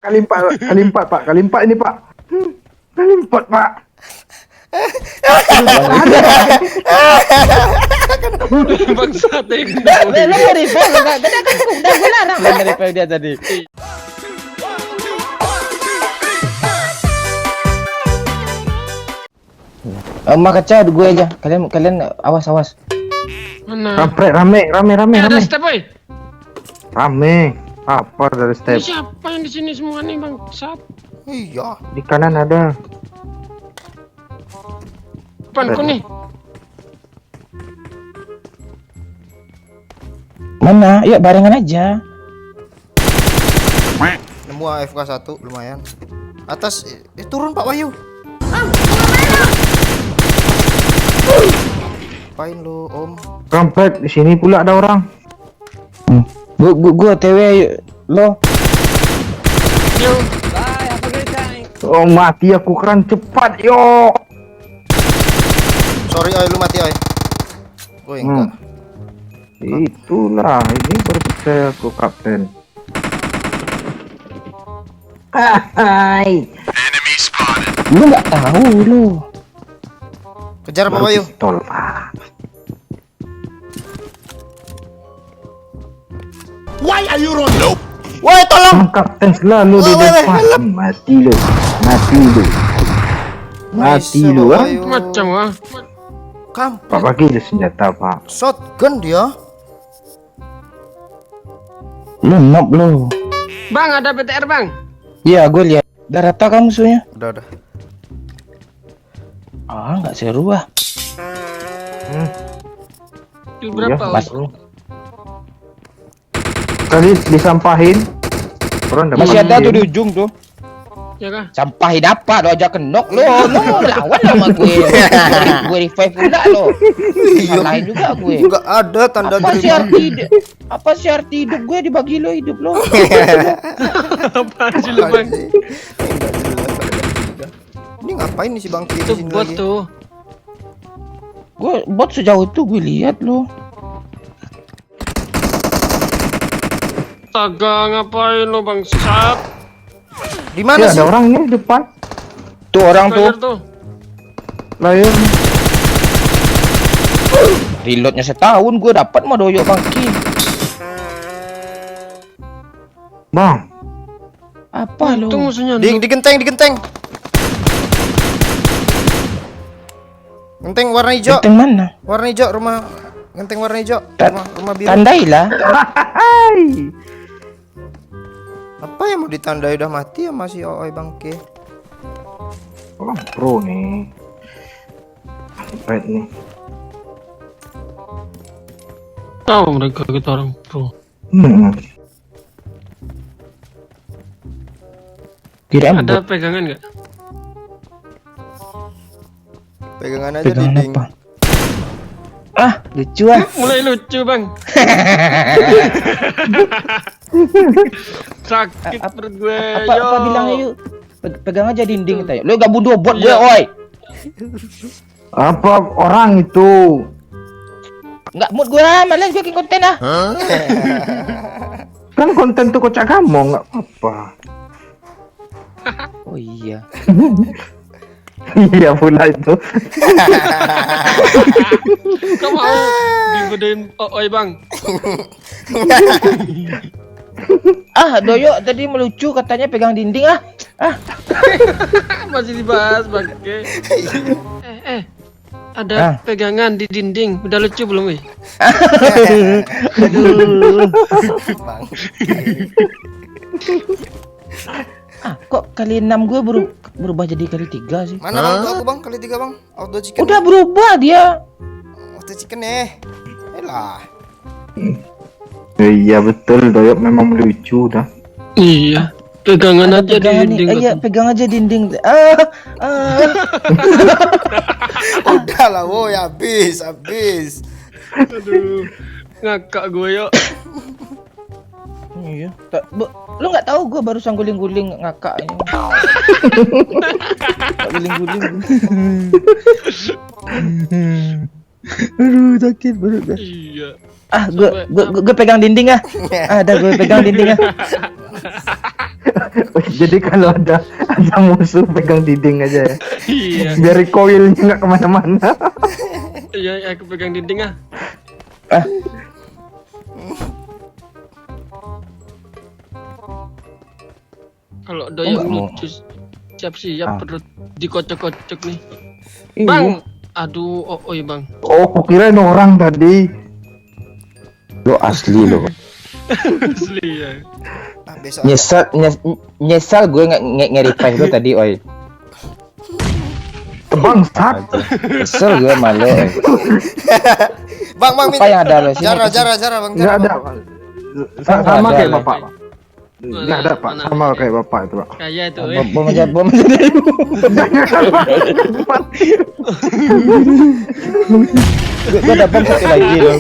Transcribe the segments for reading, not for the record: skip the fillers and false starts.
Kali empat Pak, kali empat ini Pak. Kali empat Pak. Bangsat deh. Lo nge-revive enggak? Tadi kan udah gue larang lo nge-revive dia tadi. Emak kaca gue aja. Kalian awas. Mana? Kampret rame. Ada step boy. Rame. Apa dari Ini step? siapa yang di sini semua nih bangsat? Iya. Di kanan ada. Depanku nih. Mana? Yuk barengan aja. Nemu AFK 1 lumayan. Atas turun Pak Wahyu. Apain lu Om? Kampret di sini pula ada orang. Gua TW lo. Yo. Oh mati aku keren cepat yo. Sorry ay lu mati ay. Oh enggak. Itulah ini baru percaya aku kapten. Hai. Lu nggak tahu lu. Kejar Pak Wahyu. Pistol Pak. Woi tolong. Kapten selalu di Woi, depan. Mati lu. Mati lu ah. Macam ah. Pak bagi dia senjata Pak. Shotgun dia. Lu knob lu. Bang ada BTR bang. Iya, gue lihat. Udah rata kamu musuhnya? Udah. Ah, nggak seru ah. Kill berapa? Iya, Mas? Kali disampahin. Orang dapat Masih ada tuh game. di ujung tuh. Ya kah? Sampahin apa? Lo aja kenok lo. Lo lawan sama gue. Gue revive pula lo. Salahin juga gue. Enggak ada tanda Apa sih terima. arti apa sih arti hidup gue dibagi lo hidup lo? Apaan sih lu bang? Ini ngapain nih si Bang Ki di Itu sini bot lagi? tuh. Gue bot sejauh itu gue lihat lo. Taga ngapain lo bangsat? Di mana Ya, sih? ada orang nih di depan. Tuh orang Player tuh tuh. Layar. reloadnya setahun gue dapat mau doyok bangki. Bang. Apa lo? Itu musuhnya. Di genteng. Genteng warna hijau. Genteng mana? Warna hijau rumah. Genteng warna hijau. Rumah biru. Tandailah. Hai. Apa yang mau ditandai udah mati ya masih oi Bangke. Orang pro nih. Kampret nih. Tahu mereka kita orang pro. Kirain Ada bot. pegangan nggak? Pegangan aja Pegangan dinding. apa? Ah, lucu ah. Mulai lucu bang. Sakit perut gue. Apa bilangnya yuk? Pegang aja dinding tanya. Lu gabung dua bot gue, oi. Apa orang itu? Enggak mood gue, malas gue bikin konten ah. Kan konten tuh kocak kamu nggak apa. Oh iya. Iya pula itu. Kau mau dibedain oi bang? Ah, doyok tadi melucu katanya pegang dinding ah. Masih dibahas bang. Ada pegangan di dinding. Udah lucu belum weh? Bang. Ah, kok kali 6 gue berubah jadi kali 3 sih? Mana bang tuh aku bang kali 3 bang. Auto chicken. Udah berubah dia. Auto chicken Elah. Iya betul, Doyok memang lucu dah. Iya. Pegangan aja di Pegangan dinding. iya, pegang aja dinding. Udah lah woi habis. Aduh. Ngakak gue yuk. Iya. Lu nggak tahu gue barusan guling-guling ngakak ini. Guling-guling. Aduh, sakit banget. Iya. Ah, gue pegang dinding ah. Ada gue pegang dinding ah. Jadi kalau ada musuh pegang dinding aja ya. Iya. Biar recoilnya nggak kemana-mana. Iya, aku pegang dinding ah. Ah, Kalau doyan nggak mau? lucu siap-siap perut dikocok-kocok nih. iya. Bang, aduh, oi bang. Oh, kukirain orang tadi. Lo asli lo. Asli ya. Ah, besok aja. Nyesal gue nge-revive lo tadi, oi. Bangsat. Nyesel gue malu, oi. Bang, Apa minta. yang ada lo sini? Jara, Bang. Nggak Jara, ada. Bang. Sama Nggak kayak ada, bapak. Pak. Nggak ada pak. Mana? Sama kayak bapak itu pak. Kayak itu, Bom aja. Gue ada bom satu lagi lo.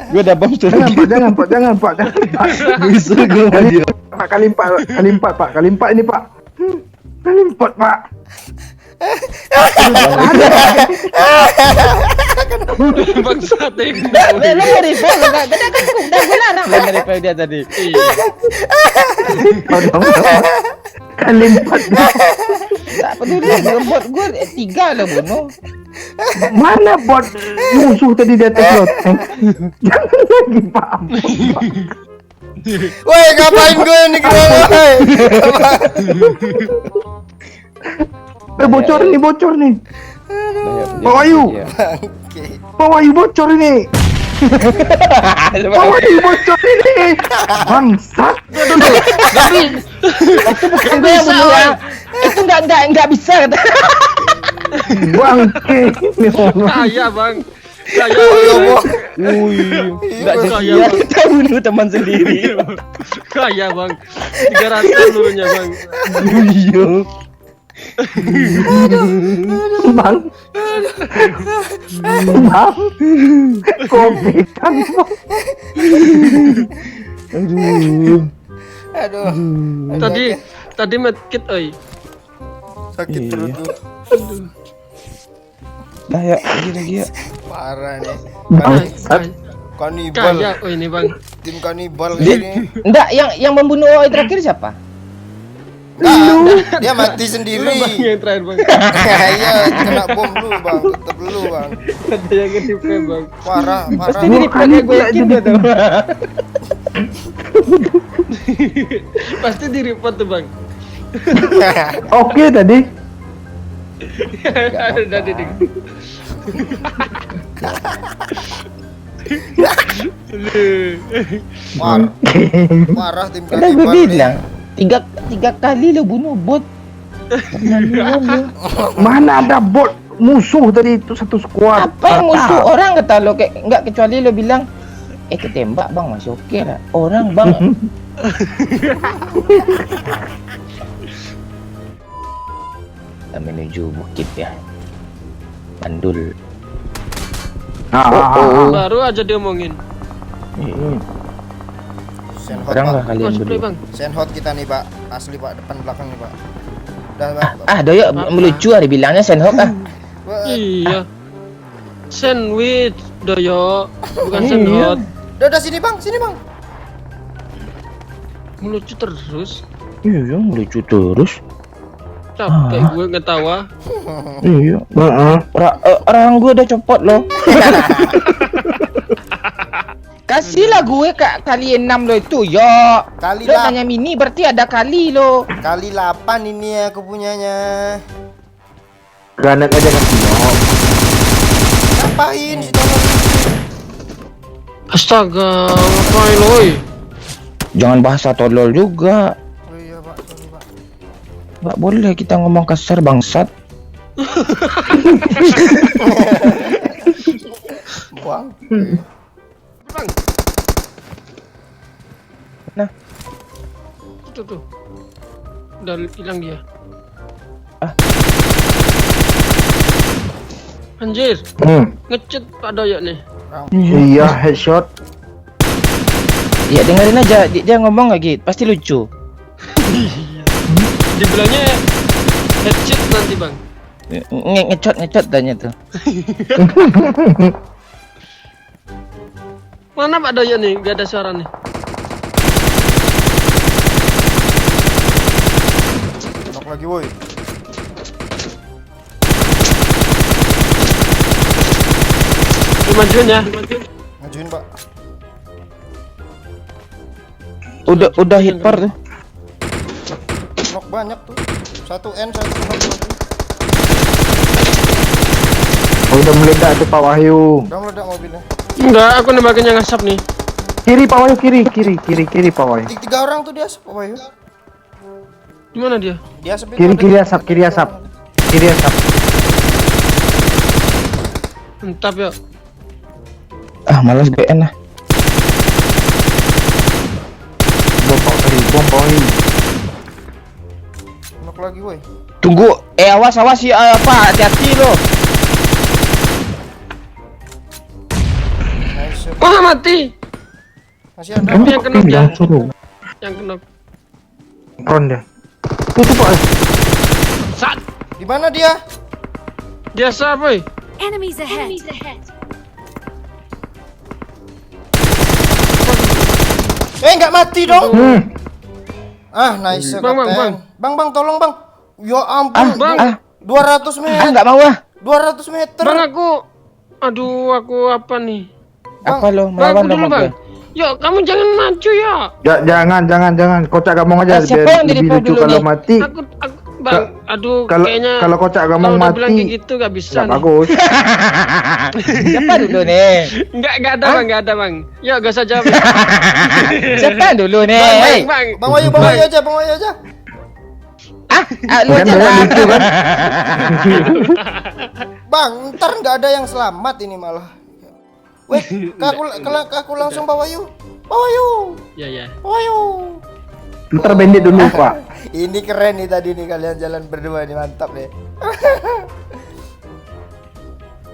Gue ada bom satu lagi. Jangan pak. Bisa gue maju. Pak kali empat pak. Kali empat ini pak. Kali empat pak. Bang sate. Lo nge-revive lo gak? Gak kan udah gue larang lo nge-revive dia tadi. Iya. Kali empat. Tak peduli gue bot gue 3 lo bunuh. Mana bot musuh tadi di atas loteng? Jangan lagi pak. Woi, ngapain gue nih woi? Bocor nih. Pak Wahyu. Iya. Oke. Pak Wahyu bocor ini. Pak Wahyu bocor ini. Bangsat. Itu bukan gue yang bunuh ya. Itu nggak bisa kata. Bangke. Ini orang. Kaya bang. Kaya. Nggak sia-sia kita bunuh teman sendiri. Kaya bang. 300 pelurunya bang. Iya. Bang. Kopi kan. Aduh. Tadi medkit oi. Sakit perut tuh. Dah ya, lagi ya. Parah nih. Bangsat. Kanibal. Kaya oi ini bang. Tim kanibal ini. Enggak, yang membunuh OI terakhir siapa? Nah, dia mati sendiri. Bang yang terakhir bang. Iya, kena bom dulu, Bang. Tetep dulu, Bang. Ada yang nge-revive bang. Parah. Pasti ini pakai gue yakin gue tuh. Pasti di report tuh bang. Oke tadi. Ada di. Parah. Parah tim Udah gue kanibal nih. bilang tiga kali lo bunuh bot. Keterlaluan lo. Mana ada bot musuh tadi itu satu squad. Apa yang musuh orang kata lo kayak enggak kecuali lo bilang ketembak bang masih oke lah. Orang bang. Kita menuju bukit ya. Bandul. Baru aja diomongin. Senhot, Orang lah Pak. kalian Cosplay berdua. bang. Senhot kita nih, Pak. Asli, Pak. Depan belakang nih, Pak. Udah, Pak. Doyok melucu hari bilangnya sendok ah. Iya. Sandwich doyo, bukan sendot. Udah sini, Bang. Sini, Bang. Melucu terus. Iya, melucu terus. Capek gue ngetawa. Iya. Orang gue udah copot loh. Kasihlah gue kali 6 lo itu, yo. Kali Lo lah. tanya mini berarti ada kali lo. Kali 8 ini aku punyanya. Granat aja kan. Ngapain si tolong? Astaga, ngapain oi? Jangan bahasa tolol juga. Oh iya, Pak. Sorry, Pak. Nggak boleh kita ngomong kasar bangsat. Bang. Bang. Nah. Tuh. Udah hilang dia. Anjir, ngecet Pak Doyok nih. Iya headshot. Ya dengerin aja dia ngomong lagi, pasti lucu. Dibilangnya headshot nanti bang. Ngecot tanya tuh. Mana Pak Doyok nih? Gak ada suara nih. lagi woi. Dimajuin ya. Majuin Pak. Udah hit par tuh. Knock banyak tuh. Satu N, satu knock lagi. Oh, udah meledak tuh Pak Wahyu. Udah meledak mobilnya. Enggak, aku nembakin yang asap nih. Kiri Pak Wahyu, kiri Pak Wahyu. Tiga orang tuh dia Pak Wahyu. Di mana dia? Di asap itu Kiri ada asap. Kiri asap. Entap ya. Ah, malas BN lah. Bom Pak Wahyu. Knock lagi woi. Tunggu, awas ya apa? Hati-hati lo. Nice. Wah, mati. Masih ada. Tapi yang kena dia. Suruh. Yang kena. Kron dia. Tutup Pak. Sat. Di mana dia? Biasa, boy. Enemies ahead. Nggak mati dong. Ah, nice Bang, kapten. Bang, tolong bang. Ya ampun. Bang. 200 meter. Nggak mau ah. 200 meter. Bang, aku apa nih? Bang, Apa lo? Bang, Melawan aku dulu, sama Bang. gue. Yuk, kamu jangan maju ya. Jangan. Kocak gamong aja. Siapa yang Lebih di-report lucu dulu kalau nih? mati. Aku Bang, aduh, Kalau kayaknya kalau kocak gamong kalau udah bilang mati. kayak gitu gak bisa Nggak nih. bagus. Siapa dulu nih? Enggak ada, Bang. Yuk, gak usah jawab. Siapa dulu nih? Bang. Bang Wahyu aja. Lu Kan aja dia lah. lucu kan. Bang, ntar nggak ada yang selamat ini malah. Weh, aku langsung Pak Wahyu. Ya. Ntar bandit dulu Pak. Ini keren nih tadi nih kalian jalan berdua nih, mantap deh.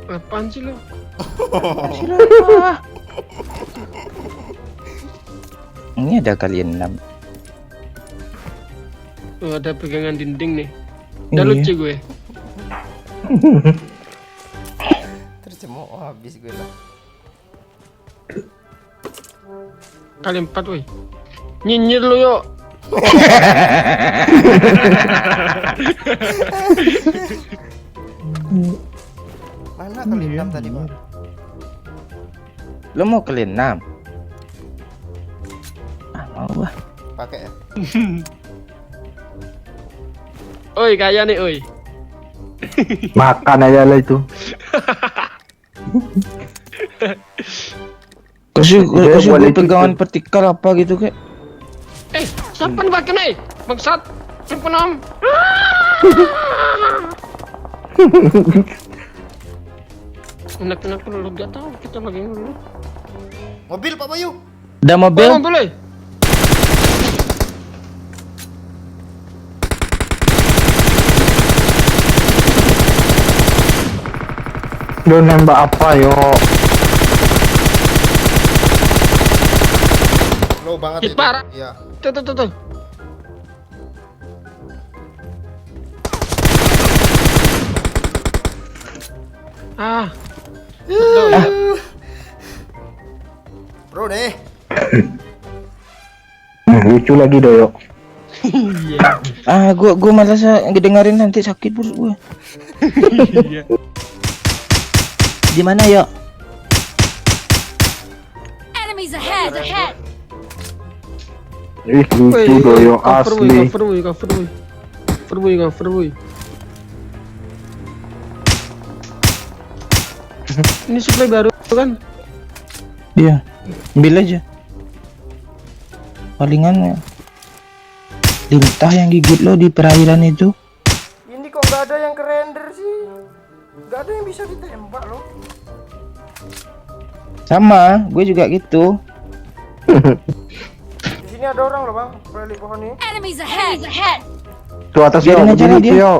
Apaan sih lu? Ini ada kalian 6. Oh, ada pegangan dinding nih. Udah Iya. lucu gue. Tercemooh habis gue lah. Kali 4, woi. Nyinyir lu yuk. Mana kali 6 tadi, Bang? Lo mau kalian 6? Ah, mau ah. Pakai ya. Oi, kaya nih, oi. Makan aja lah itu. Kasih Dia gue boleh pegangan ikut. vertikal apa gitu kayak. Siapa nih pakai nih? Bangsat. Simpen om. Enak-enak lu gak tahu kita lagi dulu. Mobil Pak Wahyu. Udah mobil? Oh, boleh. Lu nembak apa yo? Low banget Hit itu. parah. Iya. Tuh. Ah. Betul, ya. Bro deh. Lucu lagi doyok. Iya. Ah, gua malas ngedengerin nanti sakit perut gua. Iya. Di mana ya? Enemies ahead. Ih lucu doyok asli. Cover boy. Ini supply baru kan? Iya. Ambil aja. Palingan ya. Lintah yang gigit lo di perairan itu. Ini kok nggak ada yang kerender sih? Nggak ada yang bisa ditembak loh. Sama, gue juga gitu. Di sini ada orang loh, Bang. Balik pohon ini. Enemies ahead. Tuh atas yo, Biarin aja berdiri dia. tuh yo.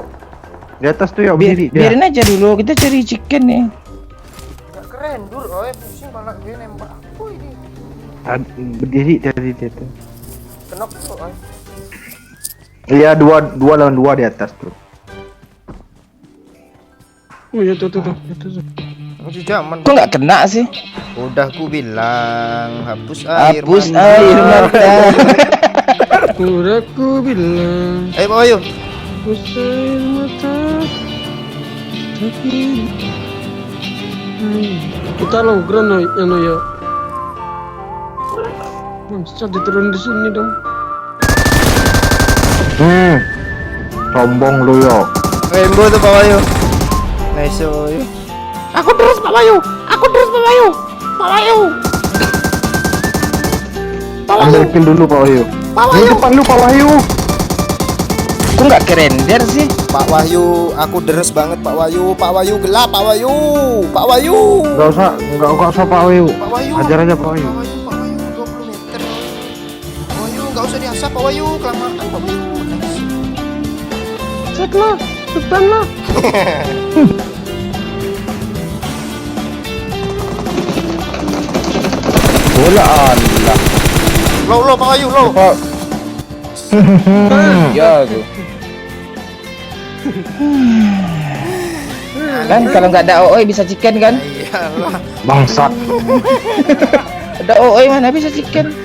Di atas tuh yo, berdiri dia. Biarin aja dulu, kita cari chicken nih. Nggak kerendur, pusing malah gue nembak. Apa ini? Berdiri tadi dia tuh. Kenok tuh, Iya, dua lawan dua di atas tuh. Oh iya tuh. Masih zaman. Kok nggak kena sih? Udah ku bilang hapus air Hapus mata. air mata. Udah aku bilang. Pak Wahyu. Air mata. Sakit. Kita lo geran yang ya. Bangsat diturun di sini dong. Sombong lu yo. Rainbow tuh Pak Wahyu. Nice yo. Aku terus Pak Wahyu. Aku terus Pak Wahyu. Pak Wahyu. Ambil kill dulu Pak Wahyu. Di depan lu Pak Wahyu. Aku nggak kerender sih. Pak Wahyu, aku deres banget Pak Wahyu. Pak Wahyu gelap Pak Wahyu. Pak Wahyu. Enggak usah Pak Wahyu. Pak Wahyu. Ajar aja Pak Wahyu. Pak Wahyu, Pak Wahyu 20 meter. Pak Wahyu enggak usah diasap Pak Wahyu, kelamaan Pak Wahyu. Cek lah, depan lah. Bola Allah. Lo Pak Wahyu lo. Ya aku. Kan kalau nggak ada OOI bisa chicken kan? Iyalah. Bangsat. Ada OOI mana bisa chicken?